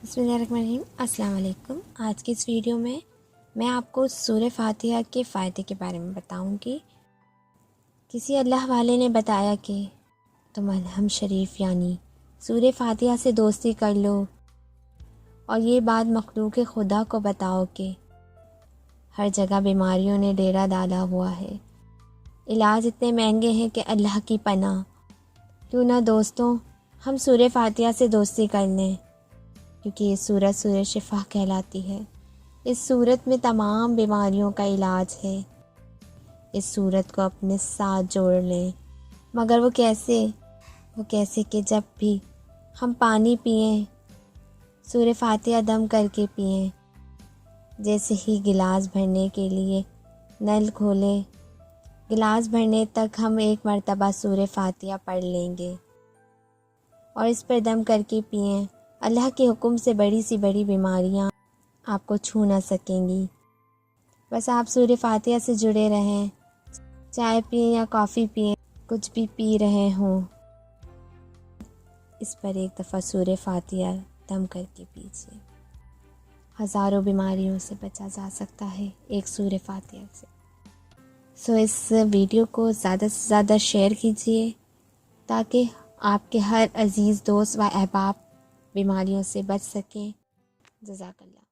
बिस्मिल्लाहिर्रहमानिर्रहीम। अस्सलाम वालेकुम। आज की इस वीडियो में मैं आपको सूरह फातिहा के फ़ायदे के बारे में बताऊंगी। किसी अल्लाह वाले ने बताया कि तुम अलहम शरीफ यानी सूरह फातिहा से दोस्ती कर लो और ये बात मखलूक खुदा को बताओ कि हर जगह बीमारियों ने डेरा डाला हुआ है, इलाज इतने महंगे हैं कि अल्लाह की पनाह। क्यों ना दोस्तों हम सूरह फातिहा से दोस्ती कर लें, क्योंकि ये सूरत सूरह शिफा कहलाती है। इस सूरत में तमाम बीमारियों का इलाज है। इस सूरत को अपने साथ जोड़ लें। मगर वो कैसे कि जब भी हम पानी पिएं सूरह फातिहा दम करके पिएं। जैसे ही गिलास भरने के लिए नल खोलें, गिलास भरने तक हम एक मर्तबा सूरह फातिहा पढ़ लेंगे और इस पर दम करके पिएं। अल्लाह के हुक्म से बड़ी सी बड़ी बीमारियां आपको छू ना सकेंगी। बस आप सूरह फातिहा से जुड़े रहें। चाय पिएं या कॉफ़ी पिएं, कुछ भी पी रहे हों, इस पर एक दफ़ा सूरह फातिहा दम करके पीजिए। हज़ारों बीमारियों से बचा जा सकता है एक सूरह फातिहा से। इस वीडियो को ज़्यादा से ज़्यादा शेयर कीजिए ताकि आपके हर अज़ीज़ दोस्त व अहबाब बीमारियों से बच सकें। जज़ाकल्लाह।